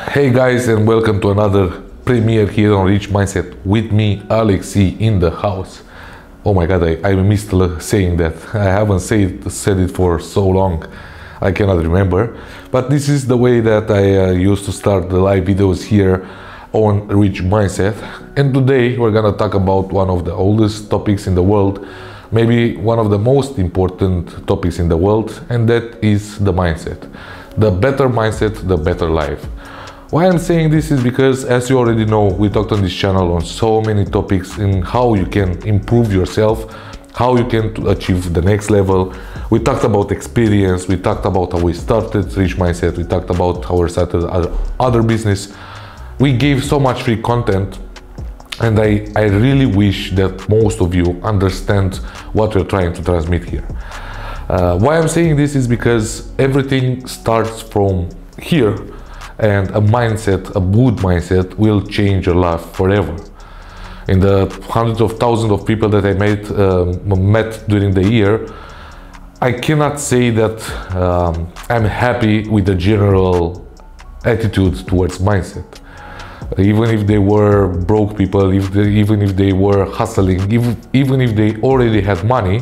Hey guys, and welcome to another premiere here on Rich Mindset with me, Alexi, in the house. Oh my god, I missed saying that. I haven't said it for so long, I cannot remember. But this is the way that I used to start the live videos here on Rich Mindset. And today we're gonna talk about one of the oldest topics in the world, maybe one of the most important topics in the world, and that is the mindset. The better mindset, the better life. Why I'm saying this is because, as you already know, we talked on this channel on so many topics in how you can improve yourself, how you can achieve the next level. We talked about experience, we talked about how we started Rich Mindset, we talked about how we started other business. We gave so much free content, and I really wish that most of you understand what we're trying to transmit here. Why I'm saying this is because everything starts from here. And a mindset, a good mindset, will change your life forever. In the hundreds of thousands of people that I met during the year, I cannot say that I'm happy with the general attitude towards mindset. Even if they were broke people, even if they were hustling, even if they already had money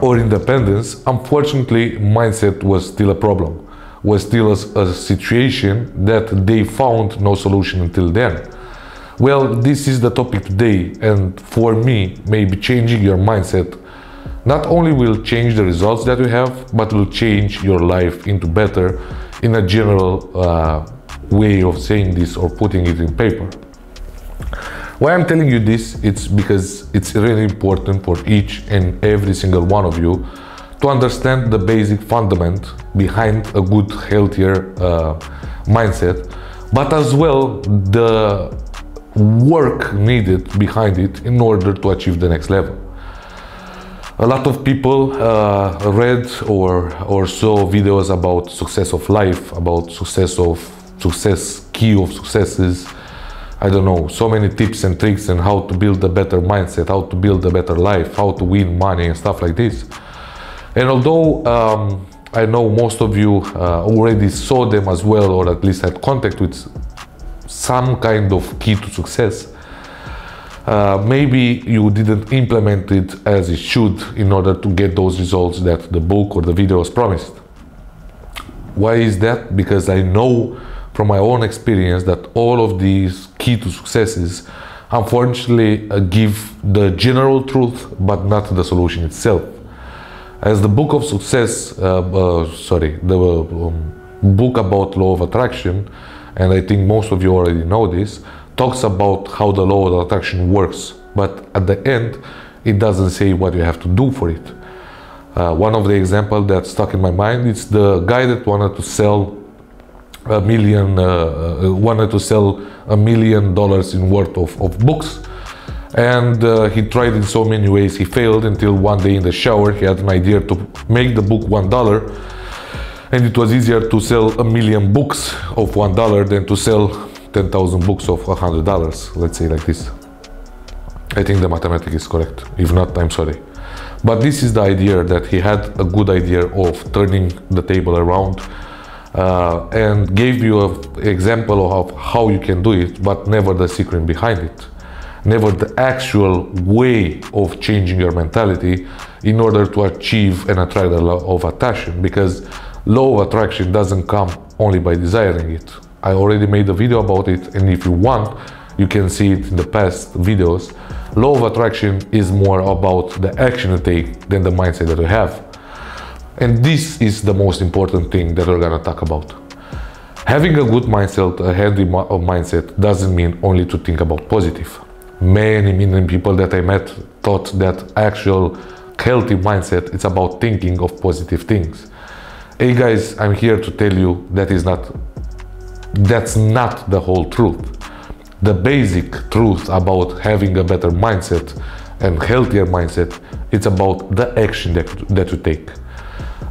or independence, unfortunately, mindset was still a problem. Was still a situation that they found no solution until then. Well, this is the topic today, and for me, maybe changing your mindset not only will change the results that you have, but will change your life into better in a general way of saying this or putting it in paper. Why I'm telling you this, it's because it's really important for each and every single one of you to understand the basic fundament behind a good, healthier mindset, but as well the work needed behind it in order to achieve the next level. A lot of people read or saw videos about success of life, about key of successes. I don't know, so many tips and tricks on how to build a better mindset, how to build a better life, how to win money and stuff like this. And although I know most of you already saw them as well, or at least had contact with some kind of key to success, maybe you didn't implement it as it should in order to get those results that the book or the videos promised. Why is that? Because I know from my own experience that all of these key to successes unfortunately give the general truth, but not the solution itself. As the book of success, the book about law of attraction, and I think most of you already know this, talks about how the law of attraction works, but at the end, it doesn't say what you have to do for it. One of the examples that stuck in my mind is the guy that wanted to sell $1 million in worth of books. And he tried in so many ways, he failed until one day in the shower he had an idea to make the book $1, and it was easier to sell 1 million books of $1 than to sell 10,000 books of $100, let's say like this. I think the mathematics is correct, if not, I'm sorry. But this is the idea, that he had a good idea of turning the table around and gave you an example of how you can do it, but never the secret behind it. Never the actual way of changing your mentality in order to achieve and attract the law of attraction, because law of attraction doesn't come only by desiring it. I already made a video about it, and if you want, you can see it in the past videos. Law of attraction is more about the action you take than the mindset that you have. And this is the most important thing that we're gonna talk about. Having a good mindset, a healthy mindset, doesn't mean only to think about positive. Many people that I met thought that actual healthy mindset is about thinking of positive things. Hey guys, I'm here to tell you that's not the whole truth. The basic truth about having a better mindset and healthier mindset, it's about the action that you take.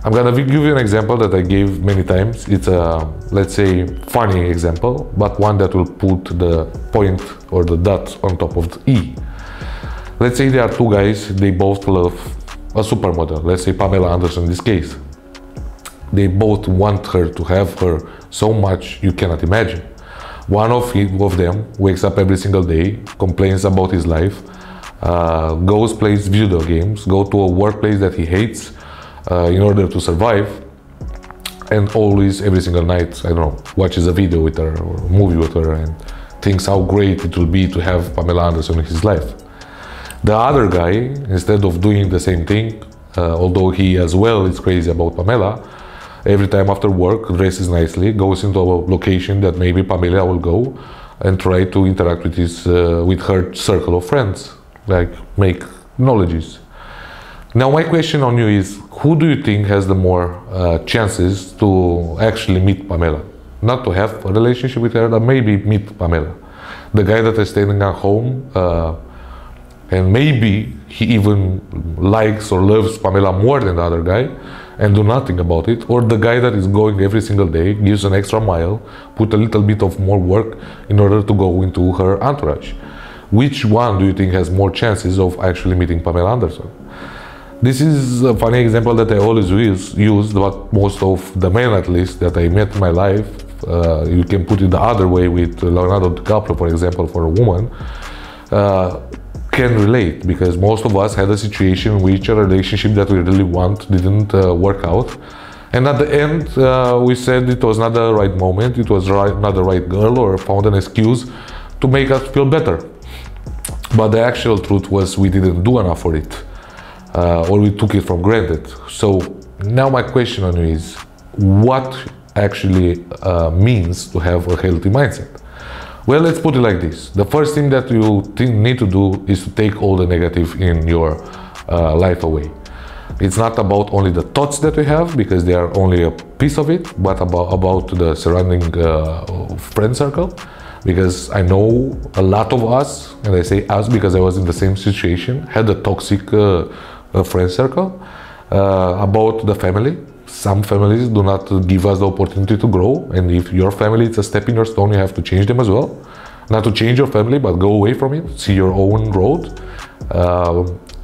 I'm gonna give you an example that I gave many times. It's a, let's say, funny example, but one that will put the point or the dot on top of the E. Let's say there are two guys, they both love a supermodel, let's say Pamela Anderson in this case. they both want her to have her so much you cannot imagine. One of them wakes up every single day, complains about his life, goes plays video games, go to a workplace that he hates in order to survive, and always every single night, I don't know, watches a video with her or a movie with her and thinks how great it will be to have Pamela Anderson in his life. The other guy, instead of doing the same thing, although he as well is crazy about Pamela, every time after work dresses nicely, goes into a location that maybe Pamela will go and try to interact with with her circle of friends, like make knowledges. Now my question on you is, who do you think has the more chances to actually meet Pamela? Not to have a relationship with her, but maybe meet Pamela. The guy that is staying at home and maybe he even likes or loves Pamela more than the other guy and do nothing about it, or the guy that is going every single day, gives an extra mile, put a little bit of more work in order to go into her entourage. Which one do you think has more chances of actually meeting Pamela Anderson? This is a funny example that I always use, but most of the men, at least, that I met in my life, you can put it the other way with Leonardo DiCaprio, for example, for a woman, can relate, because most of us had a situation in which a relationship that we really want didn't work out. And at the end, we said it was not the right moment, it was not the right girl, or found an excuse to make us feel better. But the actual truth was we didn't do enough for it. Or we took it for granted. So now my question on you is, what actually means to have a healthy mindset? Well, let's put it like this. The first thing that you need to do is to take all the negative in your life away. It's not about only the thoughts that we have, because they are only a piece of it, but about the surrounding friend circle. Because I know a lot of us, and I say us because I was in the same situation, had a toxic friend circle. About the family, some families do not give us the opportunity to grow, and if your family is a stepping stone, you have to change them as well. Not to change your family, but go away from it, see your own road.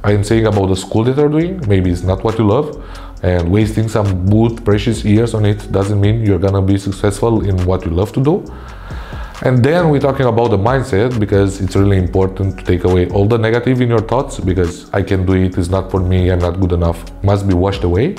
I'm saying about the school that you're doing, maybe it's not what you love, and wasting some good, precious years on it doesn't mean you're gonna be successful in what you love to do. And then we're talking about the mindset, because it's really important to take away all the negative in your thoughts, because I can do it, it's not for me, I'm not good enough, must be washed away.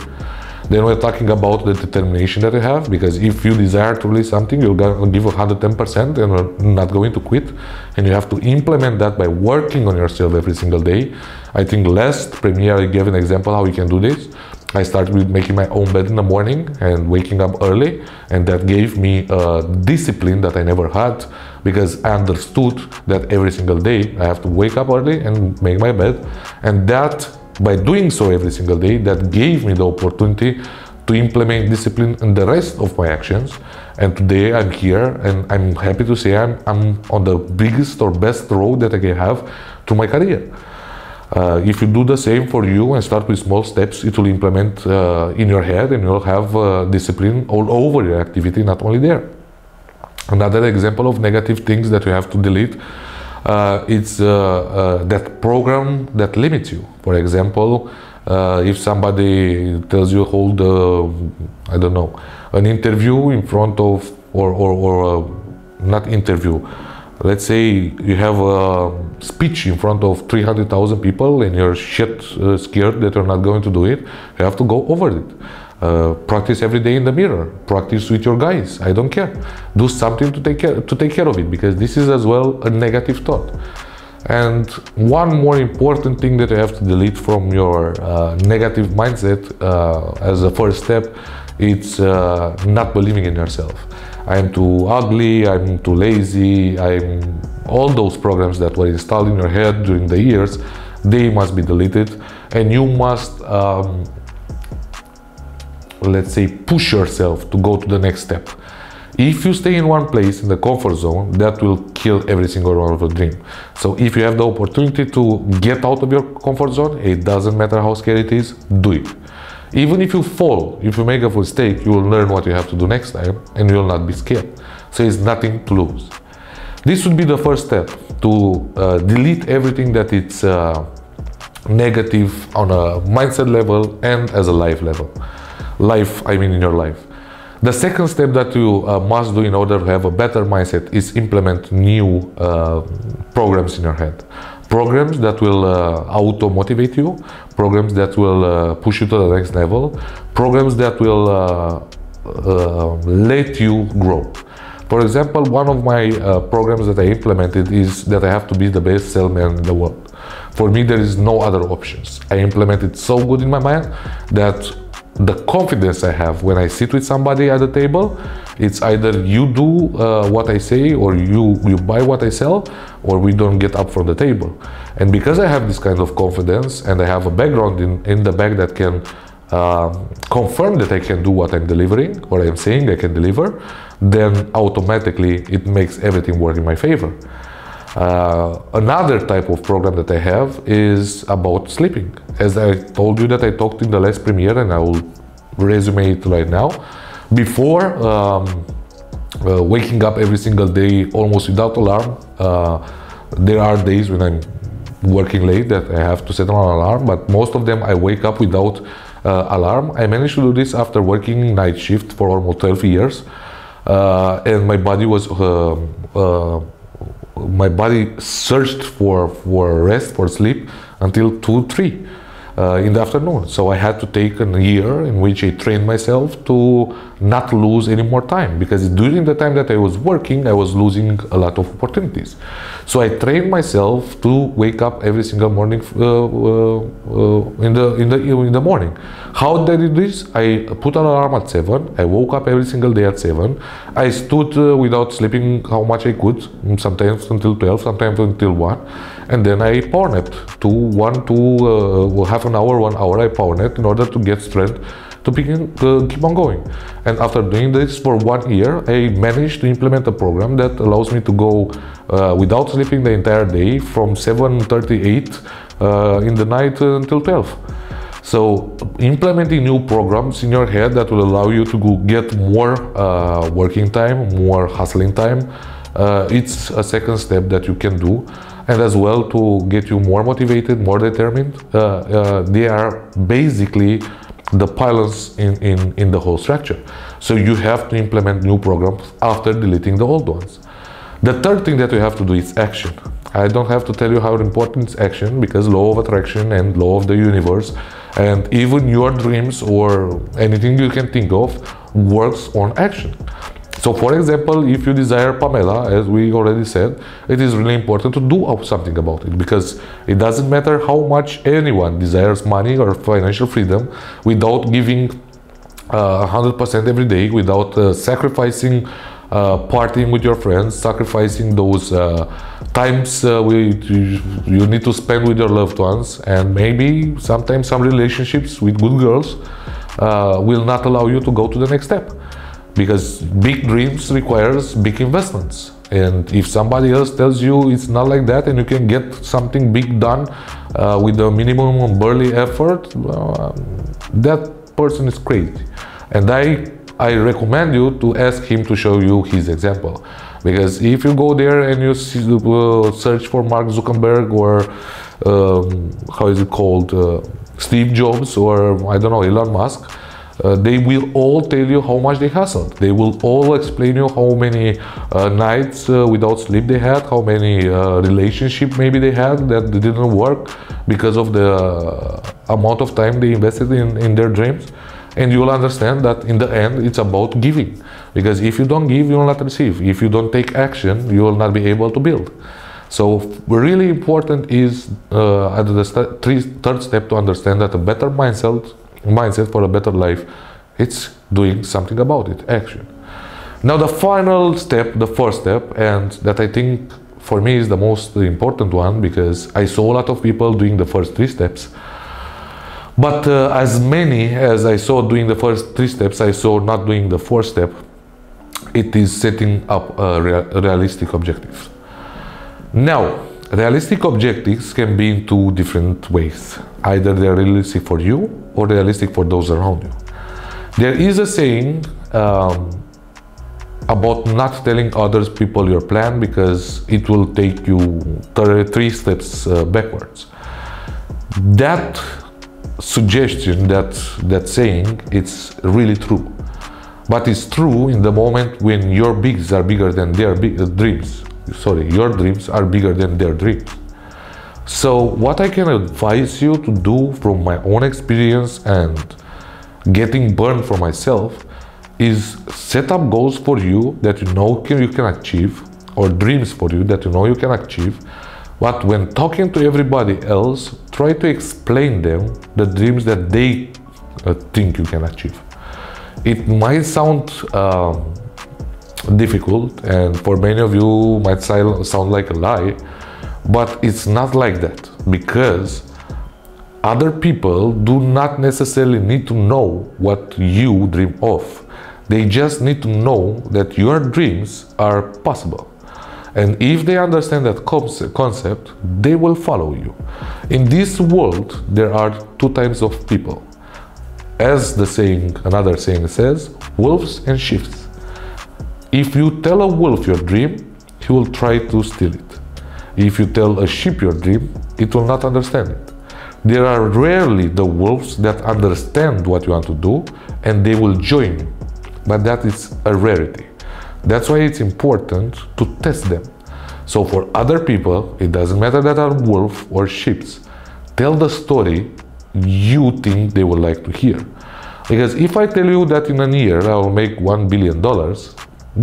Then we're talking about the determination that you have, because if you desire to release something, you're gonna give 110% and you're not going to quit. And you have to implement that by working on yourself every single day. I think last premiere I gave an example how we can do this. I started with making my own bed in the morning and waking up early, and that gave me a discipline that I never had, because I understood that every single day I have to wake up early and make my bed, and that by doing so every single day, that gave me the opportunity to implement discipline in the rest of my actions. And today I'm here, and I'm happy to say I'm on the biggest or best road that I can have to my career. If you do the same for you and start with small steps, it will implement in your head, and you'll have discipline all over your activity, not only there. Another example of negative things that you have to delete, it's that program that limits you. For example, if somebody tells you hold, I don't know, an interview in front of, or not interview, let's say you have a speech in front of 300,000 people and you're scared that you're not going to do it, you have to go over it. Practice every day in the mirror, practice with your guys, I don't care. Do something to take care of it, because this is as well a negative thought. And one more important thing that you have to delete from your negative mindset as a first step, it's not believing in yourself. I'm too ugly, I'm too lazy, all those programs that were installed in your head during the years, they must be deleted, and you must, let's say, push yourself to go to the next step. If you stay in one place in the comfort zone, that will kill every single one of your dream. So if you have the opportunity to get out of your comfort zone, it doesn't matter how scary it is, do it. Even if you fall, if you make a mistake, you will learn what you have to do next time, and you will not be scared. So it's nothing to lose. This would be the first step, to delete everything that it's negative on a mindset level and as a life level. life, I mean in your life. The second step that you must do in order to have a better mindset is implement new programs in your head. Programs that will auto-motivate you, programs that will push you to the next level, programs that will let you grow. For example, one of my programs that I implemented is that I have to be the best salesman in the world. For me, there is no other options. I implemented so good in my mind that the confidence I have when I sit with somebody at the table, it's either you do what I say or you buy what I sell, or we don't get up from the table. And because I have this kind of confidence and I have a background in the back that can confirm that I can do what I'm delivering or I'm saying I can deliver, then automatically it makes everything work in my favor. Another type of program that I have is about sleeping. As I told you that I talked in the last premiere, and I will resume it right now. Before waking up every single day almost without alarm, there are days when I'm working late that I have to set an alarm, but most of them I wake up without alarm. I managed to do this after working night shift for almost 12 years, and my body was my body searched for rest, for sleep until 2-3 in the afternoon. So I had to take a year in which I trained myself to not lose any more time, because during the time that I was working, I was losing a lot of opportunities. So I trained myself to wake up every single morning in the morning. How did I do this? I put an alarm at 7. I woke up every single day at 7. I stood without sleeping how much I could, sometimes until 12, sometimes until 1. And then I power napped half an hour, 1 hour. I power napped in order to get strength to keep on going. And after doing this for 1 year, I managed to implement a program that allows me to go without sleeping the entire day from 7:38 in the night until 12. So implementing new programs in your head that will allow you to get more working time, more hustling time, it's a second step that you can do. And as well, to get you more motivated, more determined, they are basically the pillars in the whole structure. So you have to implement new programs after deleting the old ones. The third thing that you have to do is action. I don't have to tell you how important is action, because law of attraction and law of the universe and even your dreams or anything you can think of works on action. So for example, if you desire Pamela, as we already said, it is really important to do something about it, because it doesn't matter how much anyone desires money or financial freedom without giving 100% every day, without sacrificing partying with your friends, sacrificing those times you need to spend with your loved ones, and maybe sometimes some relationships with good girls will not allow you to go to the next step. Because big dreams requires big investments, and if somebody else tells you it's not like that and you can get something big done with the minimum and barely effort, that person is crazy. And I recommend you to ask him to show you his example, because if you go there and you search for Mark Zuckerberg or how is it called, Steve Jobs, or I don't know, Elon Musk, they will all tell you how much they hustled. They will all explain you how many nights without sleep they had, how many relationships maybe they had that didn't work because of the amount of time they invested in their dreams. And you will understand that in the end it's about giving, because if you don't give, you will not receive. If you don't take action, you will not be able to build. So really important is at the third step to understand that a better mindset for a better life, it's doing something about it, action. Now the final step, the fourth step, and that I think for me is the most important one, because I saw a lot of people doing the first 3 steps, but as many as I saw doing the first 3 steps, I saw not doing the 4th step. It is setting up a realistic objective. Now, realistic objectives can be in 2 different ways. Either they are realistic for you or realistic for those around you. There is a saying about not telling others people your plan, because it will take you 3 steps backwards. That suggestion that saying it's really true. But it's true in the moment when your bigs are bigger than their dreams. Sorry, your dreams are bigger than their dreams. So what I can advise you to do from my own experience and getting burned for myself is set up goals for you that you know you can achieve, or dreams for you that you know you can achieve. But when talking to everybody else, try to explain them the dreams that they think you can achieve. It might sound difficult, and for many of you might sound like a lie, but it's not like that, because other people do not necessarily need to know what you dream of. They just need to know that your dreams are possible. And if they understand that concept, they will follow you. In this world, there are two types of people. As another saying says, wolves and sheep. If you tell a wolf your dream, he will try to steal it. If you tell a sheep your dream, it will not understand it. There are rarely the wolves that understand what you want to do and they will join you. But that is a rarity. That's why it's important to test them. So for other people, it doesn't matter that are wolf or sheep. Tell the story you think they would like to hear. Because if I tell you that in a year I will make $1 billion,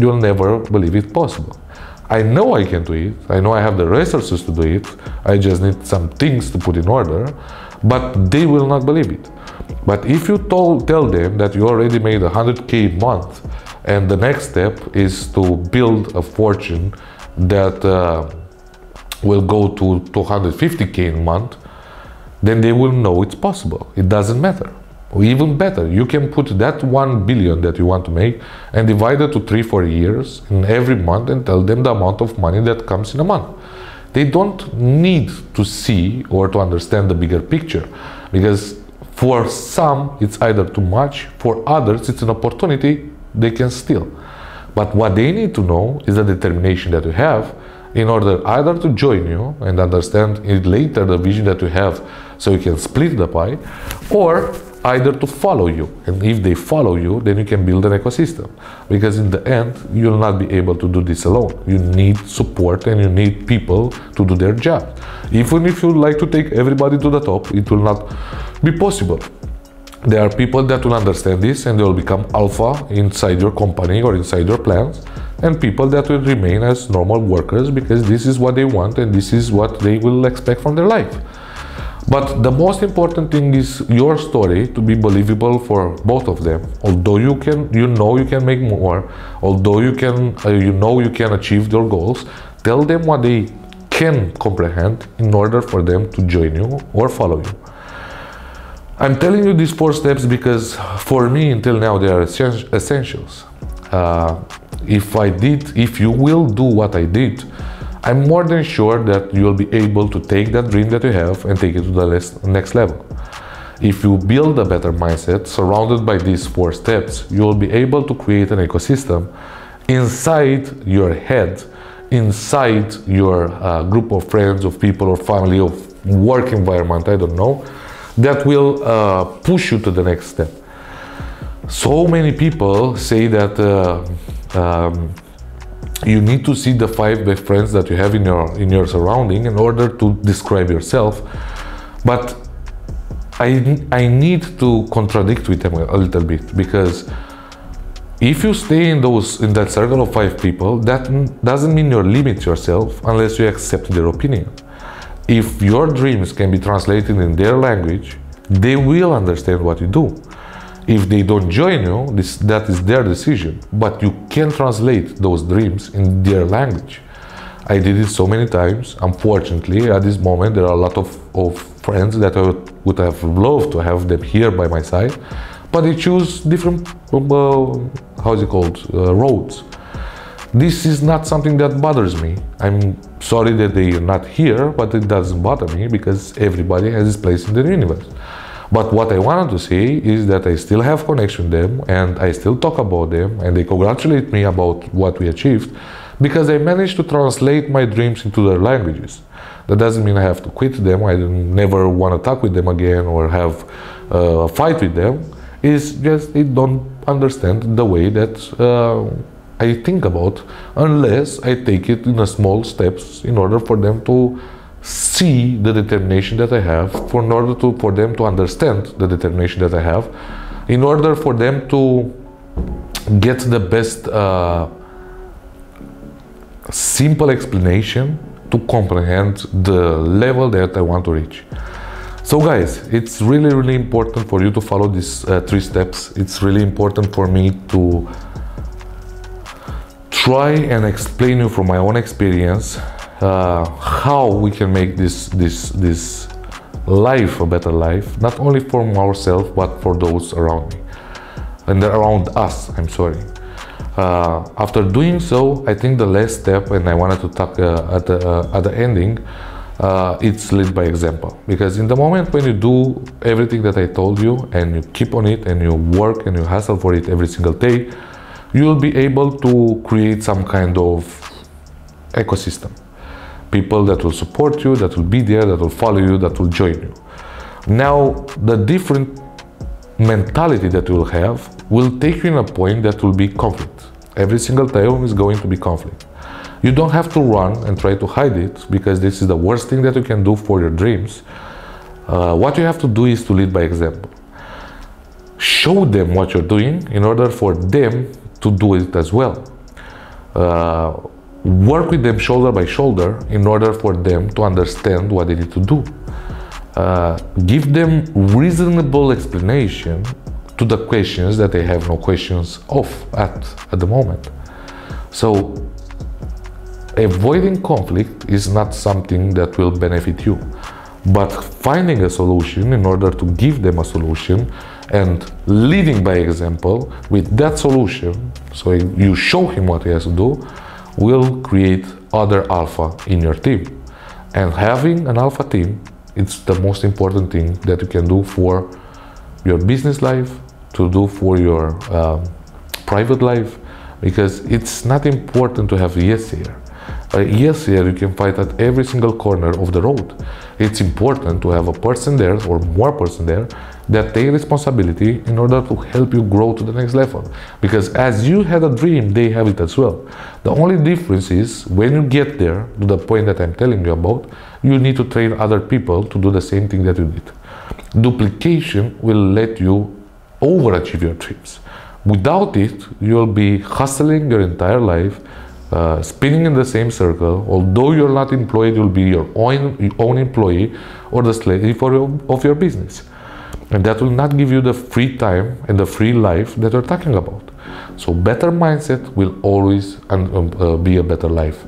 you'll never believe it possible. I know I can do it. I know I have the resources to do it. I just need some things to put in order, but they will not believe it. But if you tell them that you already made 100K a month, and the next step is to build a fortune that will go to 250K a month, then they will know it's possible. It doesn't matter. Or even better, you can put that 1 billion that you want to make and divide it to 3-4 years in every month and tell them the amount of money that comes in a month. They don't need to see or to understand the bigger picture, because for some it's either too much, for others it's an opportunity they can steal. But what they need to know is the determination that you have in order either to join you and understand later the vision that you have so you can split the pie, or either to follow you. And if they follow you, then you can build an ecosystem, because in the end you'll not be able to do this alone. You need support and you need people to do their job. Even if you like to take everybody to the top, it will not be possible. There are people that will understand this and they will become alpha inside your company or inside your plans, and people that will remain as normal workers because this is what they want and this is what they will expect from their life. But the most important thing is your story to be believable for both of them. Although you know you can make more, although you can achieve their goals, tell them what they can comprehend in order for them to join you or follow you. I'm telling you these 4 steps because for me until now they are essentials. If you will do what I did, I'm more than sure that you'll be able to take that dream that you have and take it to the next level. If you build a better mindset surrounded by these 4 steps, you'll be able to create an ecosystem inside your head, inside your group of friends, of people or family, of work environment, I don't know, that will push you to the next step. So many people say that you need to see the 5 best friends that you have in your surrounding in order to describe yourself. But I need to contradict with them a little bit, because if you stay in that circle of 5 people, that doesn't mean you limit yourself unless you accept their opinion. If your dreams can be translated in their language, they will understand what you do. If they don't join you, that is their decision, but you can translate those dreams in their language. I did it so many times. Unfortunately, at this moment, there are a lot of friends that I would have loved to have them here by my side, but they choose different, roads. This is not something that bothers me. I'm sorry that they are not here, but it doesn't bother me because everybody has his place in the universe. But what I wanted to say is that I still have connection with them and I still talk about them and they congratulate me about what we achieved because I managed to translate my dreams into their languages. That doesn't mean I have to quit them. I never want to talk with them again or have fight with them is just they don't understand the way that I think about, unless I take it in a small steps in order for them to see the determination that I have, for them to understand the determination that I have, in order for them to get the best simple explanation to comprehend the level that I want to reach. So guys, it's really important for you to follow these 3 steps. It's really important for me to try and explain you from my own experience how we can make this life a better life, not only for ourselves but for those around me and around us. I'm sorry. After doing so, I think the last step, and I wanted to talk at the ending, it's lead by example. Because in the moment when you do everything that I told you and you keep on it and you work and you hustle for it every single day, you will be able to create some kind of ecosystem. People that will support you, that will be there, that will follow you, that will join you. Now, the different mentality that you will have will take you in a point that will be conflict. Every single time is going to be conflict. You don't have to run and try to hide it, because this is the worst thing that you can do for your dreams. What you have to do is to lead by example. Show them what you're doing in order for them to do it as well. Work with them shoulder by shoulder in order for them to understand what they need to do. Give them reasonable explanation to the questions that they have no questions of at the moment. So avoiding conflict is not something that will benefit you, but finding a solution in order to give them a solution and leading by example with that solution, so you show him what he has to do, will create other alpha in your team. And having an alpha team, it's the most important thing that you can do for your business life, to do for your private life, because it's not important to have a yes here. A yes here you can find at every single corner of the road. It's important to have a person there or more person there that take responsibility in order to help you grow to the next level. Because as you had a dream, they have it as well. The only difference is when you get there to the point that I'm telling you about, you need to train other people to do the same thing that you did. Duplication will let you overachieve your dreams. Without it, you'll be hustling your entire life, spinning in the same circle. Although you're not employed, you'll be your own employee or the slave of your business. And that will not give you the free time and the free life that you're talking about. So better mindset will always be a better life.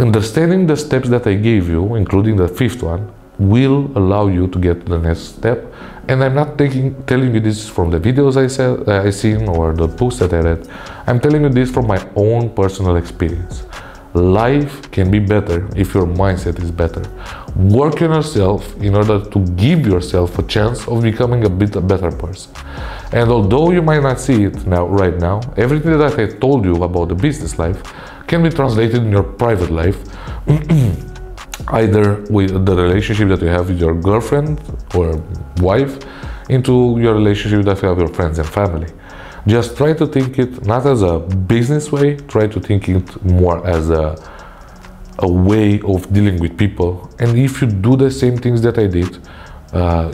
Understanding the steps that I gave you, including the 5th one, will allow you to get to the next step. And I'm not telling you this from the videos I seen or the books that I read. I'm telling you this from my own personal experience. Life can be better if your mindset is better. Work on yourself in order to give yourself a chance of becoming a better person. And although you might not see it right now, everything that I told you about the business life can be translated in your private life. Either with the relationship that you have with your girlfriend or wife, into your relationship that you have with your friends and family. Just try to think it not as a business way, try to think it more as a way of dealing with people. And if you do the same things that I did,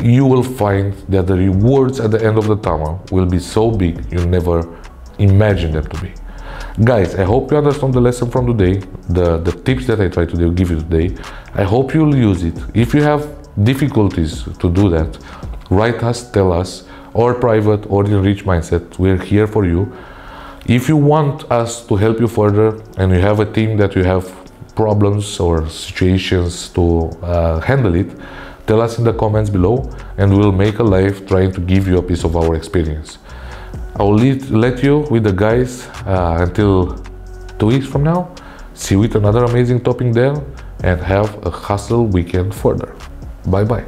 you will find that the rewards at the end of the tunnel will be so big you never imagined them to be. Guys, I hope you understand the lesson from today, the tips that I try to give you today. I hope you'll use it. If you have difficulties to do that, write us, tell us, or private or in Rich Mindset. We're here for you. If you want us to help you further and you have a team that you have problems or situations to handle it, tell us in the comments below and we'll make a live trying to give you a piece of our experience. I'll let you with the guys until 2 weeks from now. See you with another amazing topic there and have a hustle weekend further. Bye bye.